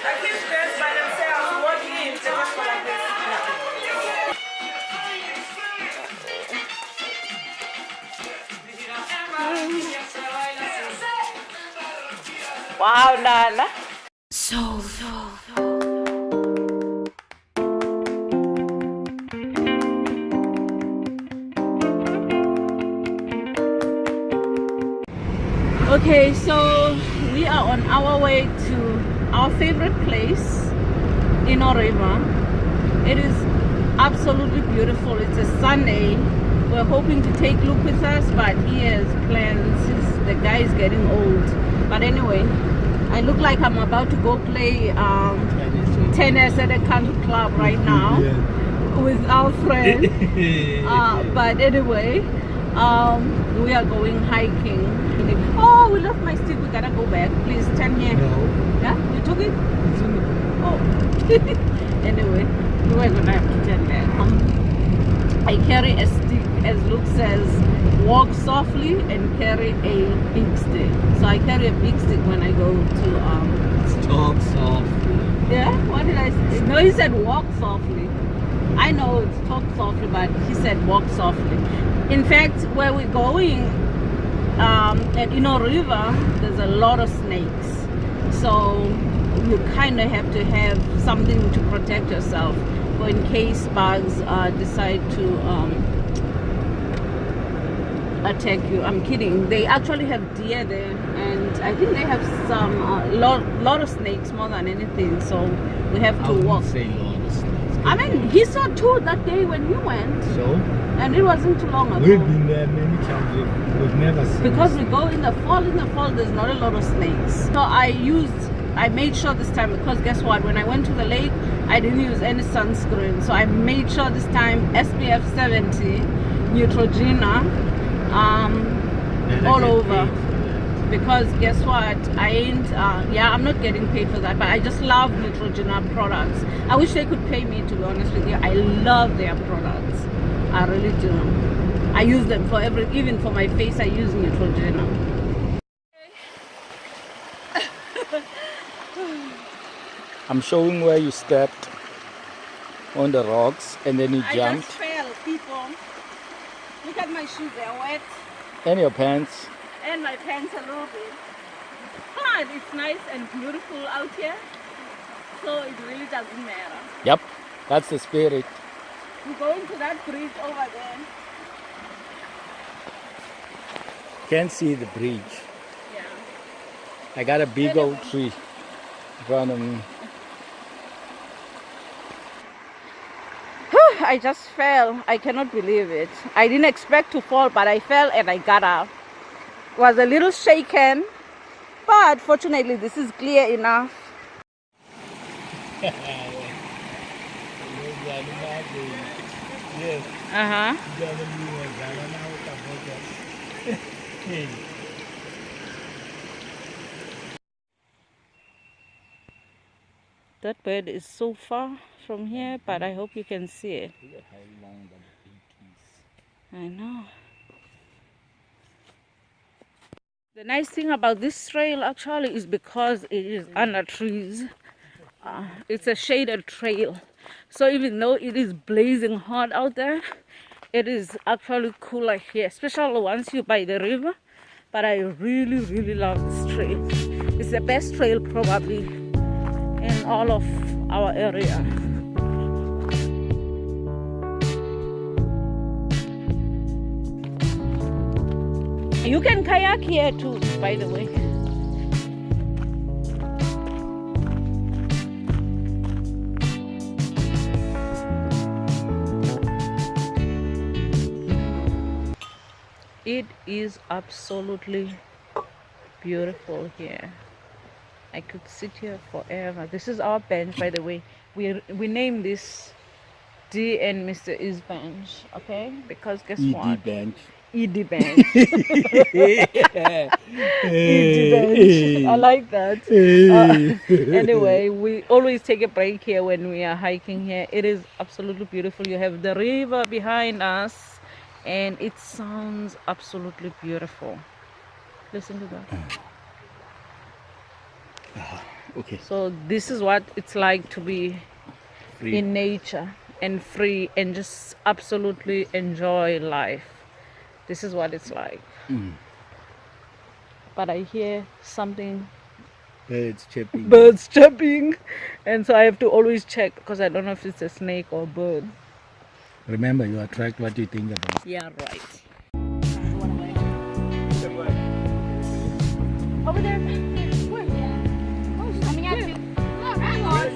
Like these girls by themselves walking in, they just go like this. Wow, Nana. Okay, so we are on our way to our favorite place, Eno River. It is absolutely beautiful. It's a Sunday. We're hoping to take Luke with us, but he has plans. The guy is getting old. But anyway, I look like I'm about to go play tennis at a country club right now with our friend. But anyway, we are going hiking. Oh, we left my stick. We gotta go back. Please stand here. No. Yeah, you took it. Oh. Anyway, we're gonna have to turn back. I carry a stick, as Luke says, walk softly and carry a big stick. So I carry a big stick when I go to Talk softly. Yeah, what did I say? No, he said walk softly. I know it's talk softly, but he said walk softly. In fact, where we're going at Eno River, there's a lot of snakes. So you kind of have to have something to protect yourself, or in case bugs decide to attack you. I'm kidding. They actually have deer there, and I think they have some lot of snakes more than anything. So we have to walk. Say lot of snakes. I mean, he saw two that day when he went, So and it wasn't too long ago. we've been there many times. We've never seen. Because we go in the fall. In the fall, there's not a lot of snakes. So I made sure this time, because guess what? When I went to the lake, I didn't use any sunscreen. So I made sure this time SPF 70, Neutrogena, all over. Because guess what? I ain't, I'm not getting paid for that, but I just love Neutrogena products. I wish they could pay me, to be honest with you. I love their products. I really do. I use them for even for my face, I use Neutrogena. I'm showing where you stepped on the rocks and then you I jumped. just fell, people. Look at my shoes, they're wet. And your pants. And my pants a little bit. But it's nice and beautiful out here. So it really doesn't matter. Yep, that's the spirit. We're going to that bridge over there. Can't see the bridge. Yeah. I got a big old tree in front of me. I just fell. I cannot believe it. I didn't expect to fall, but I fell and I got up. Was a little shaken, but fortunately this is clear enough. Yes. That bird is so far from here, but I hope you can see it. I know. The nice thing about this trail actually is because it is under trees. It's a shaded trail. So even though it is blazing hot out there, it is actually cooler here, especially once you're by the river. But I really, really love this trail. It's the best trail probably in all of our area. You can kayak here too, by the way. It is absolutely beautiful here. I could sit here forever. This is our bench, by the way. We named this D and Mr. Is bench, okay? Because guess what? bench. ED bench. ED bench. I like that. Anyway, we always take a break here when we are hiking here. It is absolutely beautiful. You have the river behind us, and it sounds absolutely beautiful. Listen to that. Okay. So this is what it's like to be Free. in nature and free and just absolutely enjoy life. This is what it's like. But I hear something, Birds chirping. birds chirping, and so I have to always check because I don't know if it's a snake or a bird. Remember, you attract what you think about. Yeah, right. Over there. Coming at you. Look, hang on.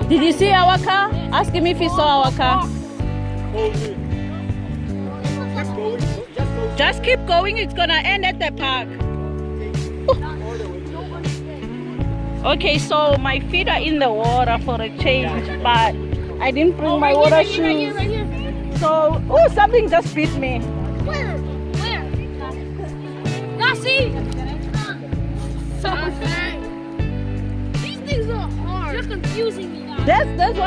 Did you see our car? Ask him if he saw our car. Just keep going, it's gonna end at the park. Okay, so my feet are in the water for a change, but I didn't bring my water shoes. So, oh, something just beat me. Where? Now see? These things are hard. You're confusing me now. There's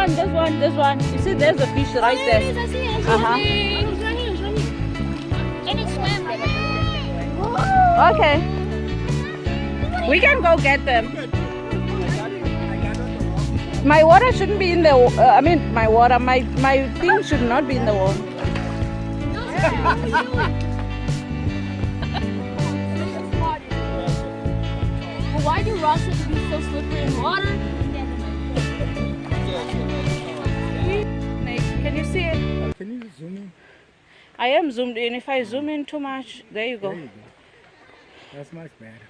one. You see, there's a fish right There it is, there. I see it. Uh-huh. It's right here. And it swam. Okay. We can go get them. My water shouldn't be in the. My thing should not be in the water. Well, why do rocks have to be so slippery in water? Can you see it? Can you zoom in? I am zoomed in. If I zoom in too much, there you go. There you go. That's much better.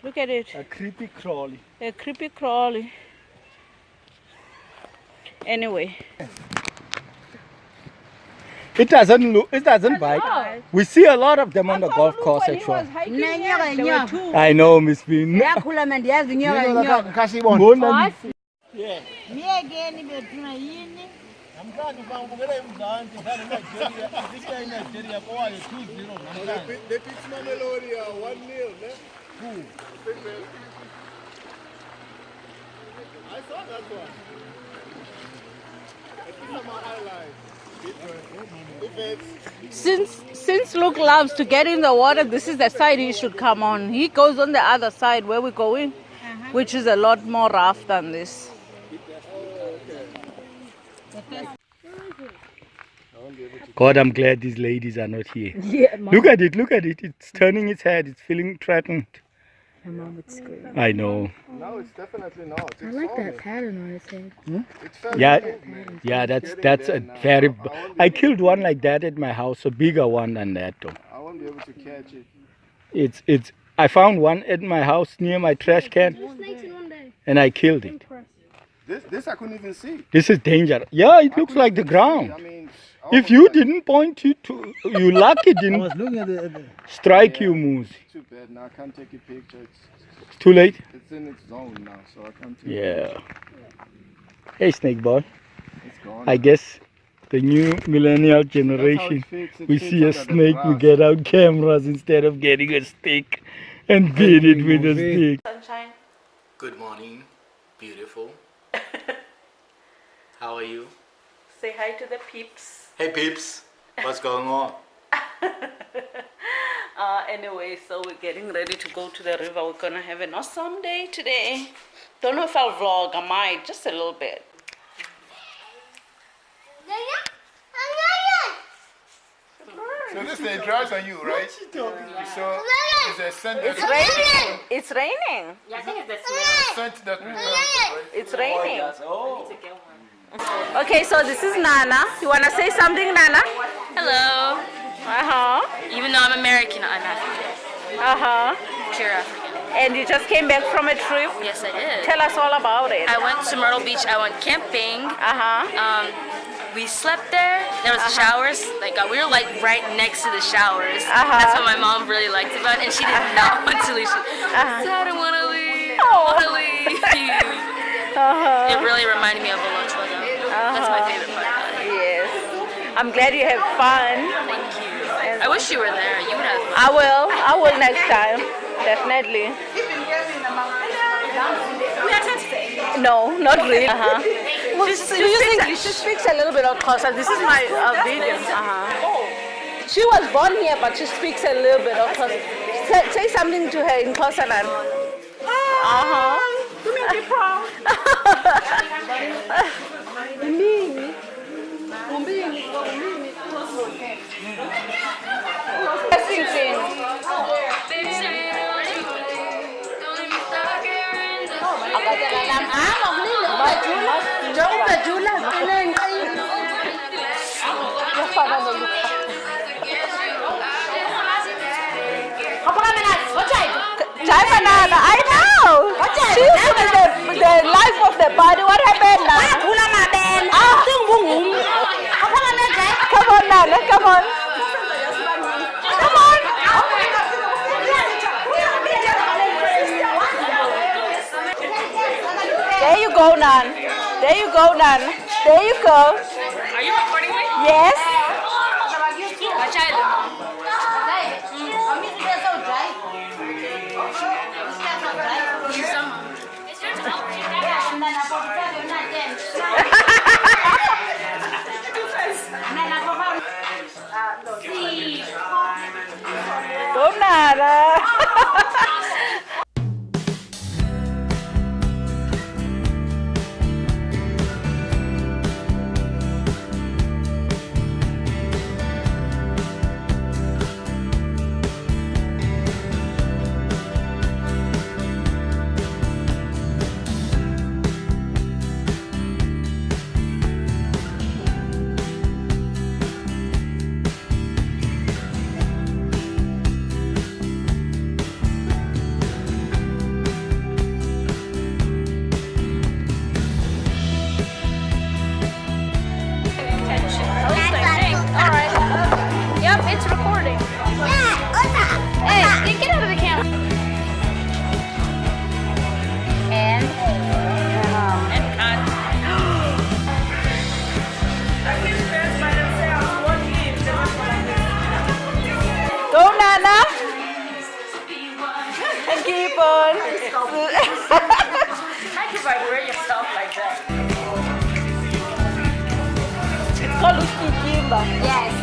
Look at it. A creepy crawly. A creepy crawly. Anyway. It doesn't bite. We see a lot of them on the golf course actually. I know, Miss Bean. Since Luke loves to get in the water, this is the side he should come on. He goes on the other side where we're going, which is a lot more rough than this. God, I'm glad these ladies are not here. Yeah, Look at it. It's turning its head. It's feeling threatened. my mom would scream. I know. No, it's definitely not. I like that pattern on his head. It's felt Yeah, that's a very. I killed one like that at my house, a bigger one than that though. I won't be able to catch it. It's. I found one at my house near my trash can, Snakes in one day. and I killed it. This I couldn't even see. This is danger. Yeah, it looks like the ground. I mean, If you didn't point it to, you lucky didn't strike you, Moose. Too bad. Now I can't take a picture. It's too late. It's in its zone now, so I can't take Yeah. Hey, snake boy. It's gone. I guess the new millennial generation, we see a snake, we get out cameras instead of getting a stick and beat it with a stick. Sunshine. Good morning, beautiful. How are you? Say hi to the peeps. Hey peeps, what's going on? Anyway, so we're getting ready to go to the river. We're gonna have an awesome day today. Don't know if I'll vlog. I might, just a little bit. So this thing dries on you, right? So it's a scent. It's raining. It's raining. Yeah, I think it's the smell. Scent that returns, It's raining. Okay, so this is Nana. You wanna say something, Nana? Hello. Even Though I'm American, I'm African. Pure African. And you just came back from a trip? Yes, I did. Tell us all about it. I went to Myrtle Beach. I went camping. We slept there. There was showers. We were right next to the showers. That's what my mom really liked about it. And she did not want to leave. She said, I don't want to leave. I want to leave. It really reminded me of Olochoda. That's my favorite part about it. Yes. I'm glad you have fun. Thank you. I wish you were there. You would have fun. I will next time. Definitely. No, not really. She speaks a little bit of Xhosa. This is my video. She was born here, but she speaks a little bit of Xhosa. Say something to her in Xhosa. To make me proud. Chai banana, I know. She's the life of the party. What happened now? Come on, Nana, come on. Come on. There you go, Nan. There you go, Nan. There you go. Are you recording me? Yes. Go, Nana. Yep, it's recording. Hey, get out of the camera. And cut. I wish friends by themselves won't leave. They just go like this. Go, Nana. And keep on. How do you vibrate yourself like that? It's called Ukikimba. Yes.